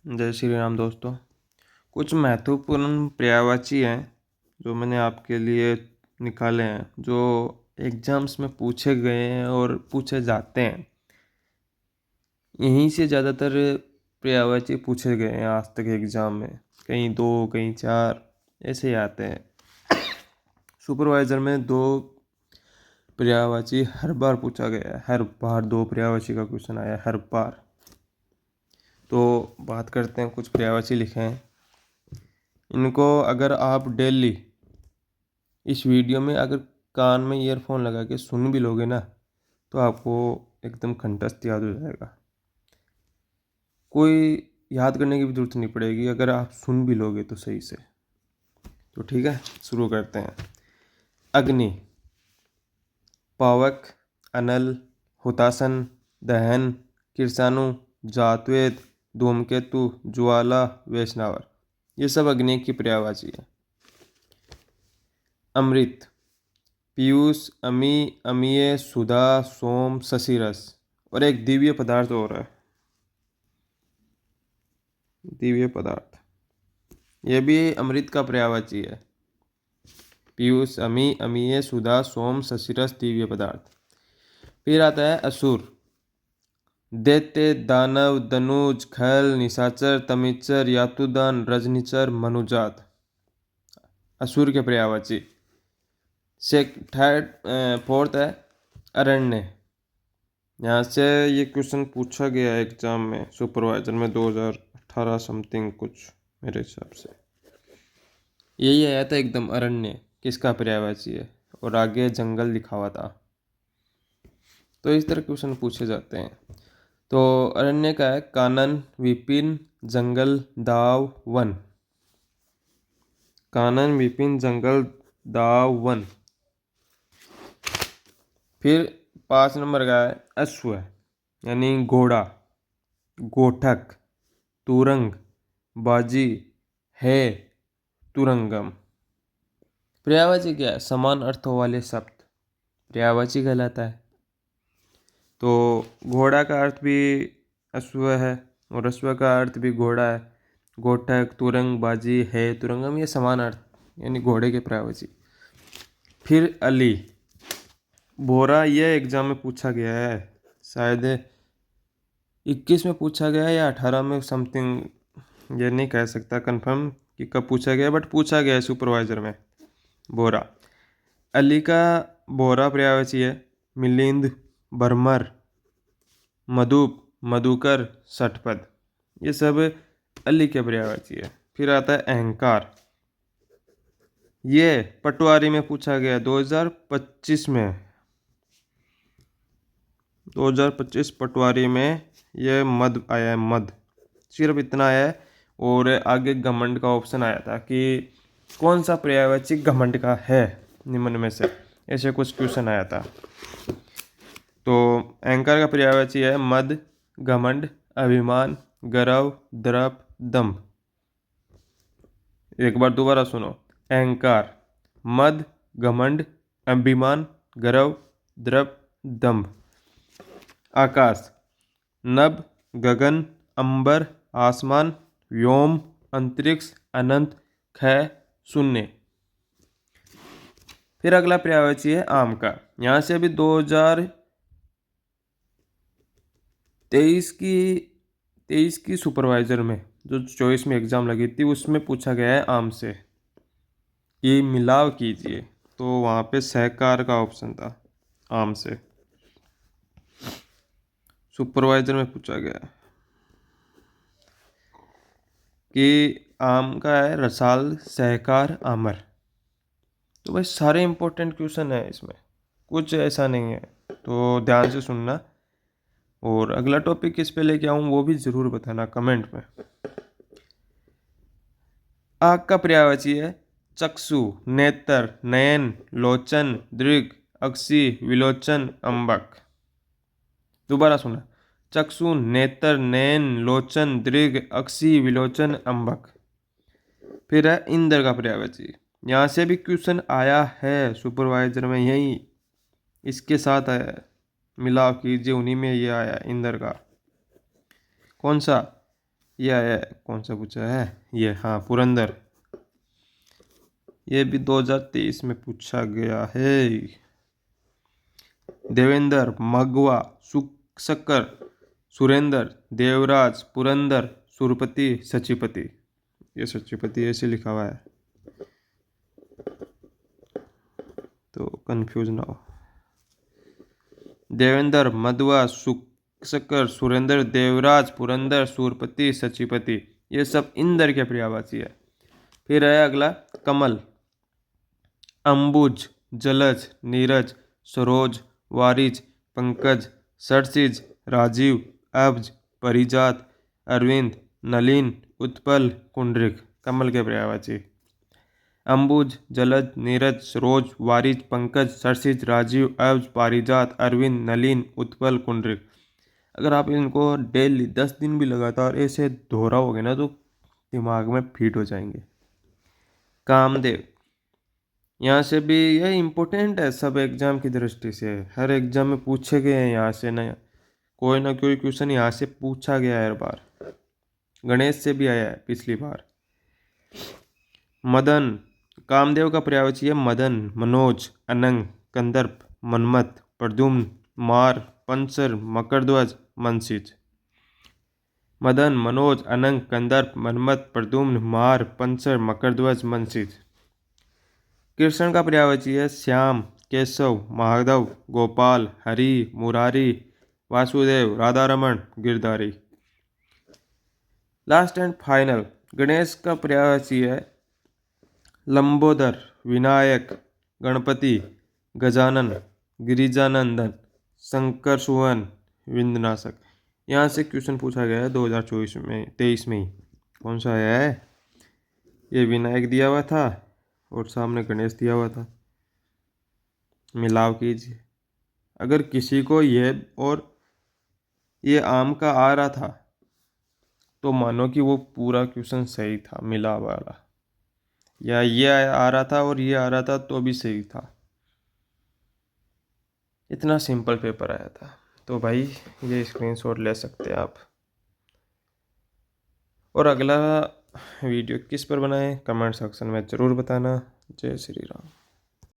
जय श्री राम दोस्तों। कुछ महत्वपूर्ण पर्यायवाची हैं जो मैंने आपके लिए निकाले हैं, जो एग्जाम्स में पूछे गए हैं और पूछे जाते हैं। यहीं से ज़्यादातर पर्यायवाची पूछे गए हैं आज तक एग्ज़ाम में। कहीं दो, कहीं चार, ऐसे ही आते हैं। सुपरवाइज़र में दो पर्यायवाची हर बार पूछा गया है, हर बार दो पर्यायवाची का क्वेश्चन आया है, हर बार। तो बात करते हैं, कुछ पर्यायवाची लिखे हैं। इनको अगर आप डेली इस वीडियो में अगर कान में ईयरफोन लगा के सुन भी लोगे ना, तो आपको एकदम कंठस्थ याद हो जाएगा। कोई याद करने की भी जरूरत नहीं पड़ेगी अगर आप सुन भी लोगे तो सही से। तो ठीक है, शुरू करते हैं। अग्नि, पावक, अनल, हुतासन, दहन, किरसाणु, जातवेद, धूमकेतु, ज्वाला, वैष्णवर, ये सब अग्नि की पर्यायवाची है। अमृत, पीयूष, अमी, अमीय, सुधा, सोम, शशिरस, और एक दिव्य पदार्थ और है, दिव्य पदार्थ, ये भी अमृत का पर्यायवाची है। पीयूष, अमी, अमीय, सुधा, सोम, शशिरस, दिव्य पदार्थ। फिर आता है असुर, दैत्य, दानव, दनुज, खल, निशाचर, तमिचर, यातुदान, रजनीचर, मनुजात, असुर के पर्यायवाची। फोर्थ है अरण्य। यहाँ से ये क्वेश्चन पूछा गया एग्जाम में, सुपरवाइजर में 2018 समथिंग कुछ, मेरे हिसाब से यही आया था एकदम। अरण्य किसका पर्यायवाची है, और आगे जंगल लिखा हुआ था। तो इस तरह क्वेश्चन पूछे जाते हैं। तो अरण्य का है कानन, विपिन, जंगल, दाव, वन। कानन, विपिन, जंगल, दाव, वन। फिर 5 नंबर का है अश्व, यानी घोड़ा, गोठक, तुरंग, बाजी, है, तुरंगम। पर्यायवाची क्या है? समान अर्थों वाले शब्द पर्यायवाची कहलाता है। तो घोड़ा का अर्थ भी अश्व है और अश्व का अर्थ भी घोड़ा है। गोठक, तुरंग, बाजी, है, तुरंगम, ये समान अर्थ यानी घोड़े के पर्यायवाची। फिर अली, बोरा, ये एग्जाम में पूछा गया है, शायद 21 में पूछा गया है या 18 में समथिंग, ये नहीं कह सकता कंफर्म कि कब पूछा गया, बट पूछा गया है सुपरवाइजर में। बोरा, अली का बोरा पर्यायवाची है। मिलिंद, भरमर, मधुप, मधुकर, षटपद, ये सब अली के पर्यायवाची है। फिर आता है अहंकार, ये पटवारी में पूछा गया 2025 में, 2025 पटवारी में ये मद आया है, मद, सिर्फ इतना आया है। और आगे घमंड का ऑप्शन आया था कि कौन सा पर्यायवाची घमंड का है निम्न में से, ऐसे कुछ क्वेश्चन आया था। तो एंकर का पर्यायवाची है मद, घमंड, अभिमान, गर्व, दर्प, दंभ। एक बार दोबारा सुनो। अहंकार, मद, घमंड, अभिमान, गर्व, दर्प, दंभ। आकाश, नभ, गगन, अंबर, आसमान, व्योम, अंतरिक्ष, अनंत, क्षय, शून्य। फिर अगला पर्यायवाची है आम का। यहाँ से अभी 2023 की सुपरवाइजर में जो चॉइस में एग्जाम लगी थी उसमें पूछा गया है आम से कि मिलाव कीजिए, तो वहाँ पे सहकार का ऑप्शन था आम से, सुपरवाइजर में पूछा गया कि आम का है रसाल, सहकार, आमर। तो भाई सारे इंपॉर्टेंट क्वेश्चन है इसमें, कुछ ऐसा नहीं है, तो ध्यान से सुनना। और अगला टॉपिक किस पे लेके आऊँ वो भी ज़रूर बताना कमेंट में। आँख का पर्यायवाची है चक्षु, नेत्र, नयन, लोचन, दृग, अक्षि, विलोचन, अंबक। दोबारा सुना, चक्षु, नेत्र, नयन, लोचन, दृग, अक्षि, विलोचन, अंबक। फिर है इंद्र का पर्यायवाची। यहाँ से भी क्वेश्चन आया है सुपरवाइजर में, यही इसके साथ है, मिलाव कीजिए, उन्हीं में ये आया इंद्र का। कौन सा? ये आया है, कौन सा पूछा है ये, हाँ पुरंदर। ये भी 2023 में पूछा गया है। देवेंद्र, मगवा, शक्कर, सुरेंद्र, देवराज, पुरंदर, सुरपति, सचिपति। ये सचिपति ऐसे लिखा हुआ है, तो कंफ्यूज ना हो। देवेंद्र, मधुआ, शक्कर, सुरेंद्र, देवराज, पुरंदर, सुरपति, सचिपति, ये सब इंदर के पर्यायवाची है। फिर है अगला कमल। अंबुज, जलज, नीरज, सरोज, वारिज, पंकज, सरसिज, राजीव, अब्ज, परिजात, अरविंद, नलिन, उत्पल, कुंडरिक, कमल के पर्यायवाची। अंबुज, जलज, नीरज, सरोज, वारिज, पंकज, सरसिज, राजीव, अब्ज, पारिजात, अरविंद, नलिन, उत्पल, कुंडरिक। अगर आप इनको डेली 10 दिन भी लगातार ऐसे दोहराओगे ना तो दिमाग में फिट हो जाएंगे। कामदेव, यहाँ से भी यह इम्पोर्टेंट है सब एग्जाम की दृष्टि से, हर एग्जाम में पूछे गए हैं यहाँ से, ना कोई ना कोई क्वेश्चन यहाँ से पूछा गया है हर बार। गणेश से भी आया है पिछली बार। मदन, कामदेव का पर्यायवाची है मदन, मनोज, अनंग, कंदर्प, मनमत, प्रद्युम्न, मार, पंचर, मकरध्वज, मनसिज। मदन, मनोज, अनंग, कंदर्प, मनमत, प्रद्युम्न, मार, पंचर, मकरध्वज, मनसिज। कृष्ण का पर्यायवाची है Shyam, Keshav, Madhav, Gopal, Hari, Murari, Vasudev, Radharaman, Girdhari. Last and final, Ganesh का पर्यायवाची है लंबोदर, विनायक, गणपति, गजानन, गिरिजानंदन, शंकर सुवन, विंध्यनाशक। यहाँ से क्वेश्चन पूछा गया है 2023 में ही। कौन सा आया है? ये विनायक दिया हुआ था और सामने गणेश दिया हुआ था, मिलाव कीजिए। अगर किसी को ये और ये आम का आ रहा था तो मानो कि वो पूरा क्वेश्चन सही था, मिला वाला, या ये आ रहा था और ये आ रहा था तो भी सही था। इतना सिंपल पेपर आया था। तो भाई ये स्क्रीनशॉट ले सकते हैं आप। और अगला वीडियो किस पर बनाएं कमेंट सेक्शन में ज़रूर बताना। जय श्री राम।